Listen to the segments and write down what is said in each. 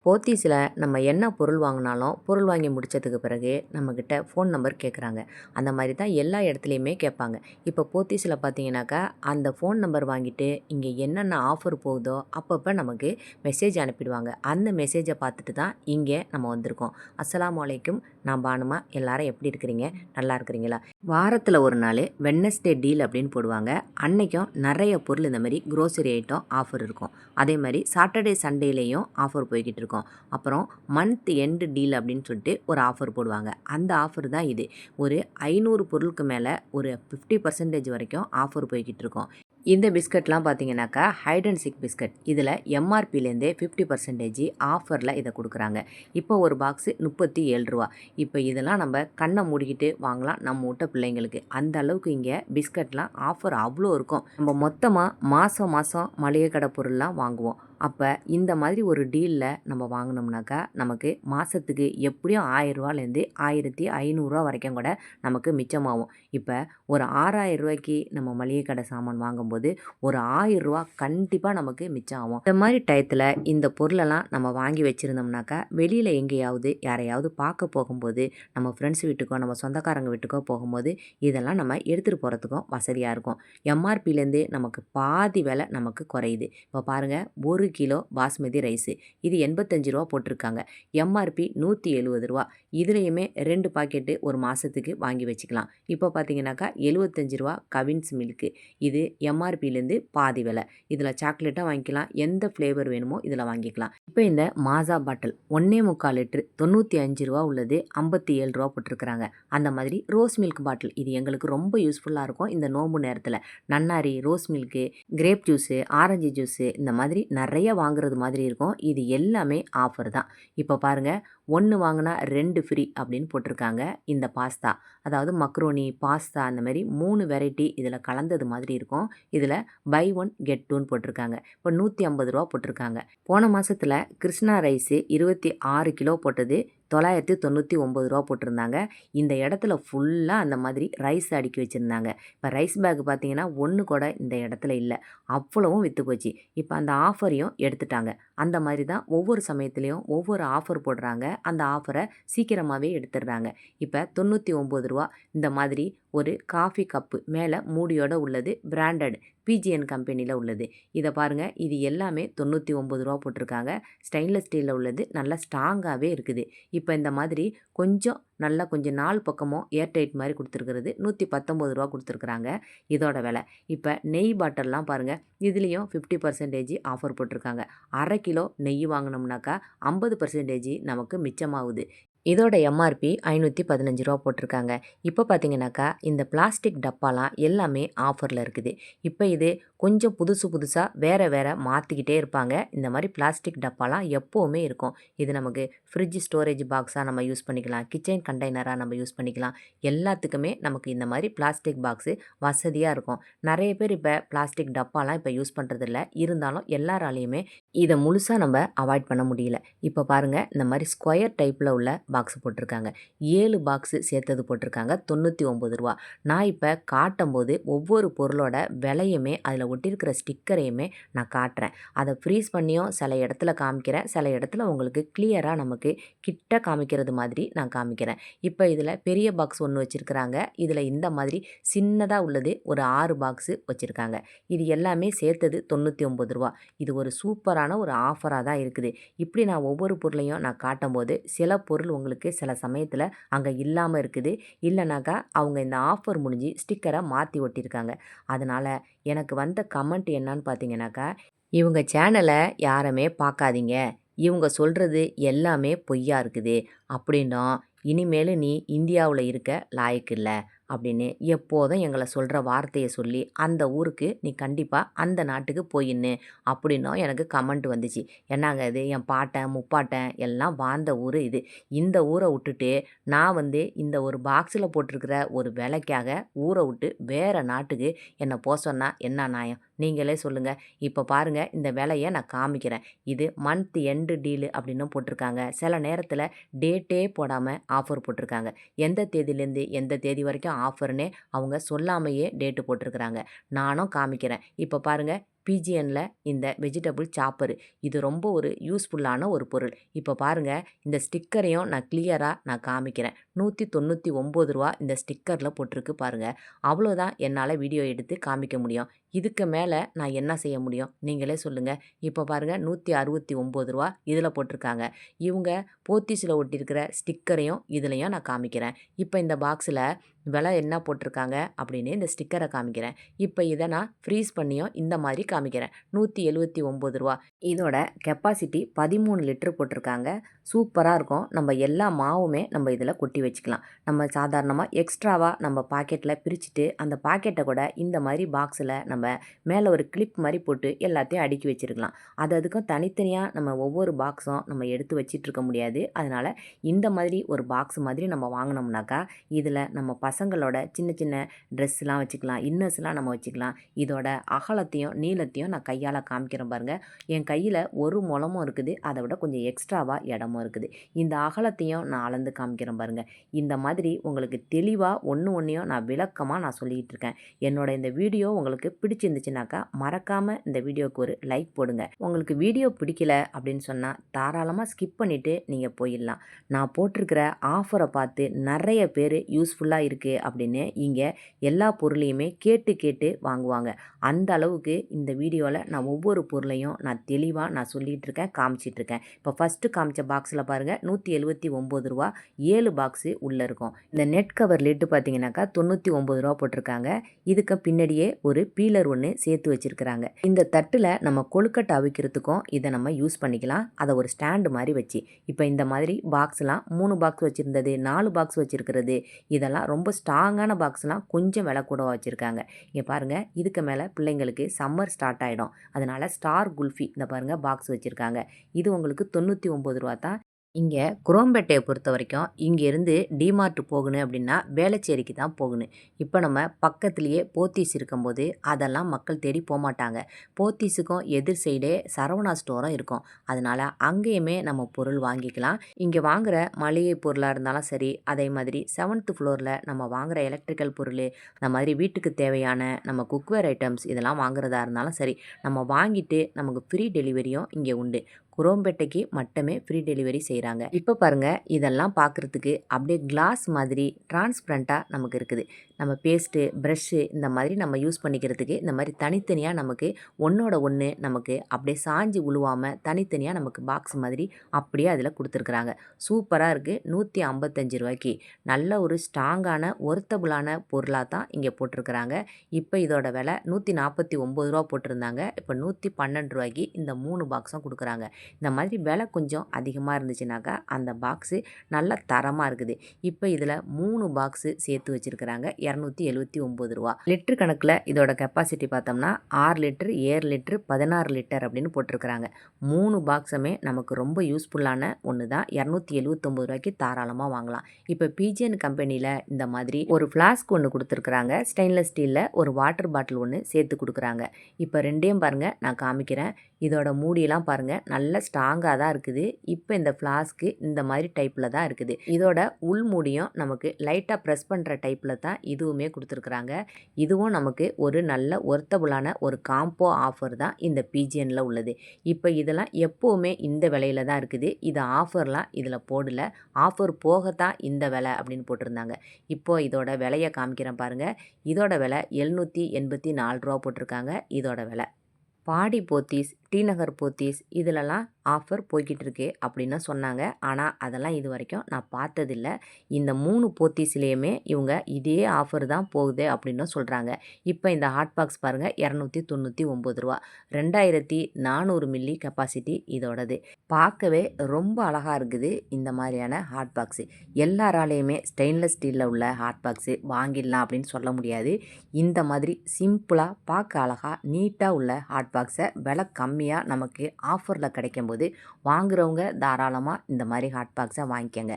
போத்தீஸில் நம்ம என்ன பொருள் வாங்கினாலும் பொருள் வாங்கி முடித்ததுக்கு பிறகு நம்மக்கிட்ட ஃபோன் நம்பர் கேட்குறாங்க. அந்த மாதிரி தான் எல்லா இடத்துலையுமே கேட்பாங்க. இப்போ போத்தீஸில் பார்த்தீங்கன்னாக்கா அந்த ஃபோன் நம்பர் வாங்கிட்டு இங்கே என்னென்ன ஆஃபர் போகுதோ அப்பப்போ நமக்கு மெசேஜ் அனுப்பிடுவாங்க. அந்த மெசேஜை பார்த்துட்டு தான் இங்கே நம்ம வந்திருக்கோம். அஸ்ஸலாமு அலைக்கும். நான் பானுமா. எல்லாரும் எப்படி இருக்கிறீங்க? நல்லா இருக்கிறீங்களா? வாரத்தில் ஒரு நாள் வெட்னஸ்டே டீல் அப்படின்னு போடுவாங்க. அன்னைக்கும் நிறைய பொருள் இந்த மாதிரி க்ரோசரி ஐட்டம் ஆஃபர் இருக்கும். அதே மாதிரி சாட்டர்டே சண்டேலேயும் ஆஃபர் போய்கிட்டு இருக்கும். அப்புறம் மந்த் எண்டு டீல் அப்படின்னு சொல்லிட்டு ஒரு ஆஃபர் போடுவாங்க. அந்த ஆஃபர் தான் இது. ஒரு 500 பொருளுக்கு மேலே ஒரு 50% வரைக்கும் ஆஃபர் போய்கிட்டு இருக்கும். இந்த பிஸ்கட்லாம் பார்த்தீங்கன்னாக்கா ஹைட் அண்ட் சிக் பிஸ்கட். இதில் எம்ஆர்பிலேருந்தே 50% ஆஃபரில் இதை கொடுக்குறாங்க. இப்போ ஒரு பாக்ஸு ரூ. 37. இப்போ இதெல்லாம் நம்ம கண்ணை மூடிக்கிட்டு வாங்கலாம் நம்ம வீட்டு பிள்ளைங்களுக்கு. அந்த அளவுக்கு இங்கே பிஸ்கட்லாம் ஆஃபர் அவ்வளோ இருக்கும். நம்ம மொத்தமாக மாதம் மளிகை கடை பொருள்லாம் வாங்குவோம். அப்போ இந்த மாதிரி ஒரு டீலில் நம்ம வாங்கினோம்னாக்கா நமக்கு மாதத்துக்கு எப்படியும் ரூ. 1000லேருந்து 1500 வரைக்கும் கூட நமக்கு மிச்சமாகும். இப்போ ஒரு 6000 நம்ம மளிகை கடை சாமான் வாங்கும்போது ஒரு ரூ. 1000 கண்டிப்பாக நமக்கு மிச்சம் ஆகும். இந்த மாதிரி டயத்தில் இந்த பொருளெல்லாம் நம்ம வாங்கி வச்சுருந்தோம்னாக்கா வெளியில் எங்கேயாவது யாரையாவது பார்க்க போகும்போது நம்ம ஃப்ரெண்ட்ஸ் வீட்டுக்கோ நம்ம சொந்தக்காரங்க வீட்டுக்கோ போகும்போது இதெல்லாம் நம்ம எடுத்துகிட்டு போகிறதுக்கும் வசதியாக இருக்கும். எம்ஆர்பிலேருந்து நமக்கு பாதி விலை நமக்கு குறையுது. இப்போ பாருங்கள், 1 கிலோ பாஸ்மதி ரைஸு இது ரூ. 85 போட்டிருக்காங்க. எம்ஆர்பி ரூ. 170. இதுலேயுமே 2 பாக்கெட்டு ஒரு மாதத்துக்கு வாங்கி வச்சுக்கலாம். இப்போ பார்த்தீங்கன்னாக்கா ரூ. 75 கவின்ஸ் மில்க்கு. இது எம்ஆர்பிலேருந்து பாதி விலை. இதில் சாக்லேட்டாக வாங்கிக்கலாம். எந்த ஃப்ளேவர் வேணுமோ இதில் வாங்கிக்கலாம். இப்போ இந்த மாசா பாட்டில் 1.25 லிட்டரு ரூ. 95 உள்ளது ரூ. 57 போட்டிருக்கிறாங்க. அந்த மாதிரி ரோஸ் மில்க் பாட்டில் இது எங்களுக்கு ரொம்ப யூஸ்ஃபுல்லாக இருக்கும். இந்த நோம்பு நேரத்தில் நன்னாரி, ரோஸ் மில்க்கு, கிரேப் ஜூஸு, ஆரஞ்சு ஜூஸு இந்த மாதிரி நிறைய வாங்குறது மாதிரி இருக்கும். இது எல்லாமே ஆஃபர் தான். இப்போ பாருங்கள், 1 வாங்கினா 2 ஃப்ரீ அப்படின்னு போட்டிருக்காங்க. இந்த பாஸ்தா, அதாவது மக்ரோனி, பாஸ்தா அந்த மாதிரி 3 வெரைட்டி இதில் கலந்தது மாதிரி இருக்கும். இதில் பை 1 கெட் 2ன்னு போட்டிருக்காங்க. இப்போ ரூ. 150 போட்டிருக்காங்க. போன மாதத்தில் கிருஷ்ணா ரைஸு 26 கிலோ போட்டது ரூ. 999 போட்டிருந்தாங்க. இந்த இடத்துல ஃபுல்லாக அந்த மாதிரி ரைஸ் அடுக்கி வச்சுருந்தாங்க. இப்போ ரைஸ் பேக் பார்த்தீங்கன்னா ஒன்று கூட இந்த இடத்துல இல்லை. அவ்வளவும் விற்று போச்சு. இப்போ அந்த ஆஃபரையும் எடுத்துட்டாங்க. அந்த மாதிரி தான் ஒவ்வொரு சமயத்துலேயும் ஒவ்வொரு ஆஃபர் போடுறாங்க. அந்த ஆஃபரை சீக்கிரமாகவே எடுத்துடுறாங்க. இப்போ ரூ. 99 இந்த மாதிரி ஒரு காஃபி கப்பு மேலே மூடியோடு உள்ளது. பிராண்டட் பிஜிஎன் கம்பெனியில் உள்ளது. இதை பாருங்கள், இது எல்லாமே ரூ. 99 போட்டிருக்காங்க. ஸ்டெயின்லெஸ் ஸ்டீலில் உள்ளது. நல்லா ஸ்ட்ராங்காகவே இருக்குது. இப்போ இந்த மாதிரி கொஞ்சம் நாள் பக்கமும் ஏர்டைட் மாதிரி கொடுத்துருக்கிறது ரூ. 119 கொடுத்துருக்குறாங்க. இதோட விலை. இப்போ நெய் பாட்டில்லாம் பாருங்கள், இதுலேயும் 50% ஆஃபர் போட்டிருக்காங்க. 1/2 கிலோ நெய் வாங்கினோம்னாக்கா 50% நமக்கு மிச்சமாகுது. இதோட எம்ஆர்பி ரூ. 515 போட்டிருக்காங்க. இப்போ பார்த்தீங்கன்னாக்கா இந்த பிளாஸ்டிக் டப்பாலாம் எல்லாமே ஆஃபரில் இருக்குது. இப்போ இது கொஞ்சம் புதுசாக வேறு மாற்றிக்கிட்டே இருப்பாங்க. இந்த மாதிரி பிளாஸ்டிக் டப்பாலாம் எப்போவுமே இருக்கும். இது நமக்கு ஃப்ரிட்ஜ் ஸ்டோரேஜ் பாக்ஸாக நம்ம யூஸ் பண்ணிக்கலாம். கிச்சன் கண்டெய்னராக நம்ம யூஸ் பண்ணிக்கலாம். எல்லாத்துக்குமே நமக்கு இந்த மாதிரி பிளாஸ்டிக் பாக்ஸு வசதியாக இருக்கும். நிறைய பேர் இப்போ பிளாஸ்டிக் டப்பாலாம் இப்போ யூஸ் பண்ணுறதில்ல. இருந்தாலும் எல்லாராலையுமே இதை முழுசாக நம்ம அவாய்ட் பண்ண முடியல. இப்போ பாருங்கள், இந்த மாதிரி ஸ்கொயர் டைப்பில் உள்ள பாக்ஸ் போட்டிருக்காங்க. 7 பாக்ஸு சேர்த்தது போட்டிருக்காங்க. ரூ. 99. நான் இப்போ காட்டும்போது ஒவ்வொரு பொருளோட விலையுமே அதில் ஒட்டியிருக்கிற ஸ்டிக்கரையுமே நான் காட்டுறேன். அதை ஃப்ரீஸ் பண்ணியும் சில இடத்துல காமிக்கிறேன். சில இடத்துல உங்களுக்கு கிளியராக நமக்கு கிட்ட காமிக்கிறது மாதிரி நான் காமிக்கிறேன். இப்போ இதில் பெரிய பாக்ஸ் ஒன்று வச்சுருக்கிறாங்க. இதில் இந்த மாதிரி சின்னதாக உள்ளது ஒரு 6 பாக்ஸு வச்சுருக்காங்க. இது எல்லாமே சேர்த்தது ரூ. 99. இது ஒரு சூப்பரான ஒரு ஆஃபராக தான் இருக்குது. இப்படி நான் ஒவ்வொரு பொருளையும் நான் காட்டும்போது சில பொருள் உங்களுக்கு சில சமயத்தில் அங்கே இல்லாமல் இருக்குது. இல்லைனாக்கா அவங்க இந்த ஆஃபர் முடிஞ்சு ஸ்டிக்கரை மாற்றி ஒட்டியிருக்காங்க. அதனால் எனக்கு வந்த கமெண்ட் என்னன்னு பார்த்தீங்கன்னாக்கா, இவங்க சேனலை யாருமே பார்க்காதீங்க, இவங்க சொல்கிறது எல்லாமே பொய்யா இருக்குது அப்படின்னும், இனிமேல் நீ இந்தியாவில் இருக்க லாயக்கு இல்லை அப்படின்னு எப்போதும் எங்களை சொல்கிற வார்த்தையை சொல்லி அந்த ஊருக்கு நீ கண்டிப்பாக அந்த நாட்டுக்கு போயின்னு அப்படின்னும் எனக்கு கமெண்ட் வந்துச்சு. என்னங்க இது, என் பாட்டன் முப்பாட்டன் எல்லாம் வாழ்ந்த ஊர் இது. இந்த ஊரை விட்டுட்டு நான் இந்த ஒரு பாக்ஸில் போட்டிருக்கிற ஒரு விலைக்காக ஊரை விட்டு வேறு நாட்டுக்கு என்னை போக சொன்னால் என்ன நியாயம்? நீங்களே சொல்லுங்கள். இப்போ பாருங்கள், இந்த விலையை நான் காமிக்கிறேன். இது மந்த் எண்டு டீலு அப்படின்னு போட்டிருக்காங்க. சில நேரத்தில் டேட்டே போடாமல் ஆஃபர் போட்டிருக்காங்க. எந்த தேதியிலேருந்து எந்த தேதி வரைக்கும் ஆஃபர்னே அவங்க சொல்லாமையே டேட்டு போட்டிருக்கிறாங்க. நானும் காமிக்கிறேன். இப்போ பாருங்கள், பிஜிஎன்ல இந்த வெஜிடபிள் சாப்பர் இது ரொம்ப ஒரு யூஸ்ஃபுல்லான ஒரு பொருள். இப்போ பாருங்க, இந்த ஸ்டிக்கரையும் நான் கிளியரா காமிக்கிறேன். ரூ. 199 இந்த ஸ்டிக்கர்ல போட்டிருக்கு பாருங்க. அவ்வளோதான் என்னால வீடியோ எடுத்து காமிக்க முடியும். இதுக்கு மேல நான் என்ன செய்ய முடியும்? நீங்களே சொல்லுங்க. இப்போ பாருங்க ரூ. 169 இதில போட்டிருக்காங்க. இவங்க போத்தீஸ்ல ஒட்டியிருக்கிற ஸ்டிக்கரையும் இதுலயும் நான் காமிக்கிறேன். இப்போ இந்த பாக்ஸ்ல விலை என்ன போட்டிருக்காங்க அப்படின்னு இந்த ஸ்டிக்கரை காமிக்கிறேன். இப்போ இதை நான் ஃப்ரீஸ் பண்ணியும் இந்த மாதிரி காமிக்கிறேன். ரூ. 179 இதோட கெப்பாசிட்டி 13 லிட்டர் போட்டிருக்காங்க. சூப்பராக இருக்கும். நம்ம எல்லா மாவுமே நம்ம இதில் கொட்டி வச்சுக்கலாம். நம்ம சாதாரணமாக எக்ஸ்ட்ராவாக நம்ம பாக்கெட்டில் பிரிச்சுட்டு அந்த பாக்கெட்டை கூட இந்த மாதிரி பாக்ஸில் நம்ம மேலே ஒரு கிளிப் மாதிரி போட்டு எல்லாத்தையும் அடுக்கி வச்சுருக்கலாம். அதுக்கும் தனித்தனியாக நம்ம ஒவ்வொரு பாக்ஸும் நம்ம எடுத்து வச்சிட்டு இருக்க முடியாது. அதனால் இந்த மாதிரி ஒரு பாக்ஸ் மாதிரி நம்ம வாங்கினோம்னாக்கா இதில் நம்ம பசங்களோட சின்ன சின்ன ட்ரெஸ்லாம் வச்சுக்கலாம், இன்னர்ஸ்லாம் நம்ம வச்சுக்கலாம். இதோட அகலத்தையும் நீளத்தையும் நான் கையால் காமிக்கிறேன் பாருங்கள். என் கையில் ஒரு முழமும் இருக்குது, அதை விட கொஞ்சம் எக்ஸ்ட்ராவாக இடமும் இருக்குது. இந்த அகலத்தையும் நான் அளந்து காமிக்கிறேன் பாருங்கள். இந்த மாதிரி உங்களுக்கு தெளிவாக ஒன்று ஒன்றையும் நான் விளக்கமாக நான் சொல்லிகிட்டு இருக்கேன். என்னோட இந்த வீடியோ உங்களுக்கு பிடிச்சிருந்துச்சுனாக்கா மறக்காமல் இந்த வீடியோவுக்கு ஒரு லைக் போடுங்க. உங்களுக்கு வீடியோ பிடிக்கல அப்படின்னு சொன்னால் தாராளமாக ஸ்கிப் பண்ணிவிட்டு நீங்கள் போயிடலாம். நான் போட்டிருக்கிற ஆஃபரை பார்த்து நிறைய பேர் யூஸ்ஃபுல்லாக இருக்குது அப்படின்னு இங்கே எல்லா பொருளையுமே கேட்டு கேட்டு வாங்குவாங்க. அந்த அளவுக்கு இந்த வீடியோவில் நான் ஒவ்வொரு பொருளையும் நான் தெளிவாக நான் சொல்லிகிட்டு இருக்கேன், காமிச்சிட்டு இருக்கேன். இப்போ ஃபஸ்ட்டு காமிச்ச பாக்ஸில் பாருங்கள் ரூ. 179 7 பாக்ஸு உள்ளே இருக்கும். இந்த நெட் கவர் லிட்டு பார்த்தீங்கன்னாக்கா ரூ. 99 போட்டிருக்காங்க. இதுக்கு பின்னாடியே ஒரு பீலர் ஒன்று சேர்த்து வச்சுருக்கிறாங்க. இந்த தட்டில் நம்ம கொழுக்கட்டை அவிக்கிறதுக்கும் இதை நம்ம யூஸ் பண்ணிக்கலாம். அதை ஒரு ஸ்டாண்டு மாதிரி வச்சு இப்போ இந்த மாதிரி பாக்ஸ்லாம் 3 பாக்ஸ் வச்சுருந்தது, 4 பாக்ஸ் வச்சுருக்கிறது, இதெல்லாம் ரொம்ப ஸ்ட்ராங்கான பாக்ஸ்லாம் கொஞ்சம் விலை கூட வச்சுருக்காங்க. இங்கே பாருங்கள், இதுக்கு மேலே பிள்ளைங்களுக்கு சம்மர் ஸ்டார்ட் ஆகிடும். அதனால் ஸ்டார் குல்ஃபி இந்த பாருங்கள் பாக்ஸ் வச்சுருக்காங்க. இது உங்களுக்கு ரூ. 99 தான். இங்கே குரோம்பேட்டையை பொறுத்த வரைக்கும் இங்கேருந்து டிமார்ட் போகணும் அப்படின்னா வேளச்சேரிக்கு தான் போகணும். இப்போ நம்ம பக்கத்துலேயே போத்தீஸ் இருக்கும்போது அதெல்லாம் மக்கள் தேடி போகமாட்டாங்க. போத்தீஸுக்கும் எதிர் சைடே சரவணா ஸ்டோரும் இருக்கும். அதனால் அங்கேயுமே நம்ம பொருள் வாங்கிக்கலாம். இங்கே வாங்குகிற மளிகை பொருளாக இருந்தாலும் சரி, அதே மாதிரி 7th ஃப்ளோரில் நம்ம வாங்குகிற எலக்ட்ரிக்கல் பொருள், இந்த மாதிரி வீட்டுக்கு தேவையான நம்ம குக்வேர் ஐட்டம்ஸ் இதெல்லாம் வாங்குறதா இருந்தாலும் சரி, நம்ம வாங்கிட்டு நமக்கு ஃப்ரீ டெலிவரியும் இங்கே உண்டு. குரோம்பேட்டைக்கு மட்டுமே ஃப்ரீ டெலிவரி செய்கிறாங்க. இப்போ பாருங்கள், இதெல்லாம் பார்க்குறதுக்கு அப்படியே கிளாஸ் மாதிரி டிரான்ஸ்பரண்ட்டாக நமக்கு இருக்குது. நம்ம பேஸ்ட்டு, ப்ரஷ்ஷு இந்த மாதிரி நம்ம யூஸ் பண்ணிக்கிறதுக்கு இந்த மாதிரி தனித்தனியாக நமக்கு ஒன்றோட ஒன்று நமக்கு அப்படியே சாஞ்சு உழுவாமல் தனித்தனியாக நமக்கு பாக்ஸ் மாதிரி அப்படியே அதில் கொடுத்துருக்குறாங்க. சூப்பராக இருக்குது. ரூ. 155 நல்ல ஒரு ஸ்ட்ராங்கான ஒர்த்தபுளான பொருளாக தான் இங்கே போட்டிருக்கிறாங்க. இப்போ இதோட விலை ரூ. 149 போட்டிருந்தாங்க. இப்போ ரூ. 112 இந்த 3 பாக்ஸும் கொடுக்குறாங்க. இந்த மாதிரி விலை கொஞ்சம் அதிகமாக இருந்துச்சுனாக்கா அந்த பாக்ஸு நல்ல தரமாக இருக்குது. இப்போ இதில் 3 பாக்ஸு சேர்த்து வச்சுருக்கிறாங்க. ரூ. 279 லிட்டர் கணக்கில் இதோட கெப்பாசிட்டி பார்த்தோம்னா 6 லிட்டர், 7 லிட்டர், 16 லிட்டர் அப்படின்னு போட்டிருக்கிறாங்க. 3 பாக்ஸுமே நமக்கு ரொம்ப யூஸ்ஃபுல்லான ஒன்று தான். ரூ. 279 தாராளமாக வாங்கலாம். இப்போ பிஜிஎன் கம்பெனியில் இந்த மாதிரி ஒரு ஃப்ளாஸ்க் ஒன்று கொடுத்துருக்குறாங்க. ஸ்டெயின்லெஸ் ஸ்டீலில் ஒரு வாட்டர் பாட்டில் ஒன்று சேர்த்து கொடுக்குறாங்க. இப்போ ரெண்டையும் பாருங்கள், நான் காமிக்கிறேன். இதோட மூடியெல்லாம் பாருங்கள், நல்ல ஸ்ட்ராங்காக தான் இருக்குது. இப்போ இந்த ஃப்ளாஸ்க்கு இந்த மாதிரி டைப்பில் தான் இருக்குது. இதோட உள் மூடியும் நமக்கு லைட்டாக ப்ரெஸ் பண்ணுற டைப்பில் தான் இதுவுமே கொடுத்துருக்குறாங்க. இதுவும் நமக்கு ஒரு நல்ல ஒர்த்தபுளான ஒரு காம்போ ஆஃபர் தான் இந்த பிஜிஎன்ல உள்ளது. இப்போ இதெல்லாம் எப்போவுமே இந்த விலையில தான் இருக்குது. இது ஆஃபர்லாம் இதில் போடல. ஆஃபர் போகத்தான் இந்த விலை அப்படின்னு போட்டிருந்தாங்க. இப்போது இதோட விலையை காமிக்கிறேன் பாருங்கள். இதோட விலை ரூ. 784 போட்டிருக்காங்க. இதோட விலை பாடி போத்தீஸ், டி நகர் போத்தீஸ் இதிலலாம் ஆஃபர் போய்கிட்டு இருக்கு அப்படின்னு சொன்னாங்க. ஆனால் அதெல்லாம் இது வரைக்கும் நான் பார்த்ததில்ல. இந்த 3 போத்தீஸ்லேயுமே இவங்க இதே ஆஃபர் தான் போகுது அப்படின்னு சொல்கிறாங்க. இப்போ இந்த ஹாட் பாக்ஸ் பாருங்கள், ரூ. 299 2400 மில்லி கெப்பாசிட்டி இதோடது. பார்க்கவே ரொம்ப அழகாக இருக்குது. இந்த மாதிரியான ஹாட் பாக்ஸு எல்லாராலேயுமே ஸ்டெயின்லெஸ் ஸ்டீலில் உள்ள ஹாட் பாக்ஸு வாங்கிடலாம் அப்படின்னு சொல்ல முடியாது. இந்த மாதிரி சிம்பிளாக பார்க்க அழகாக நீட்டாக உள்ள ஹாட் பாக்ஸை விலை கம்மியாக நமக்கு ஆஃபரில் கிடைக்கும்போது வாங்குறவங்க தாராளமாக இந்த மாதிரி ஹாட் பாக்ஸை வாங்கிக்கோங்க.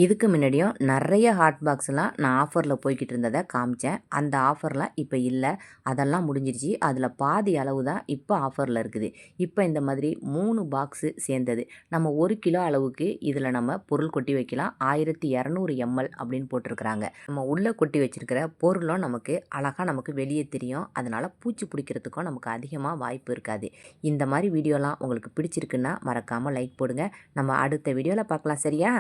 இதுக்கு முன்னாடியும் நிறைய ஹாட் பாக்ஸ்லாம் நான் ஆஃபரில் போய்கிட்டு இருந்ததை காமிச்சேன். அந்த ஆஃபர்லாம் இப்போ இல்லை, அதெல்லாம் முடிஞ்சிருச்சு. அதில் பாதி அளவு தான் இப்போ ஆஃபரில் இருக்குது. இப்போ இந்த மாதிரி 3 பாக்ஸு சேர்ந்தது. நம்ம 1 கிலோ அளவுக்கு இதில் நம்ம பொருள் கொட்டி வைக்கலாம். 1200 ml அப்படின்னு போட்டிருக்கிறாங்க. நம்ம உள்ளே கொட்டி வச்சிருக்கிற பொருளும் நமக்கு வெளியே தெரியும். அதனால் பூச்சி பிடிக்கிறதுக்கும் நமக்கு அதிகமாக வாய்ப்பு இருக்காது. இந்த மாதிரி வீடியோலாம் உங்களுக்கு பிடிச்சிருக்குன்னா மறக்காமல் லைக் போடுங்க. நம்ம அடுத்த வீடியோவில் பார்க்கலாம், சரியா?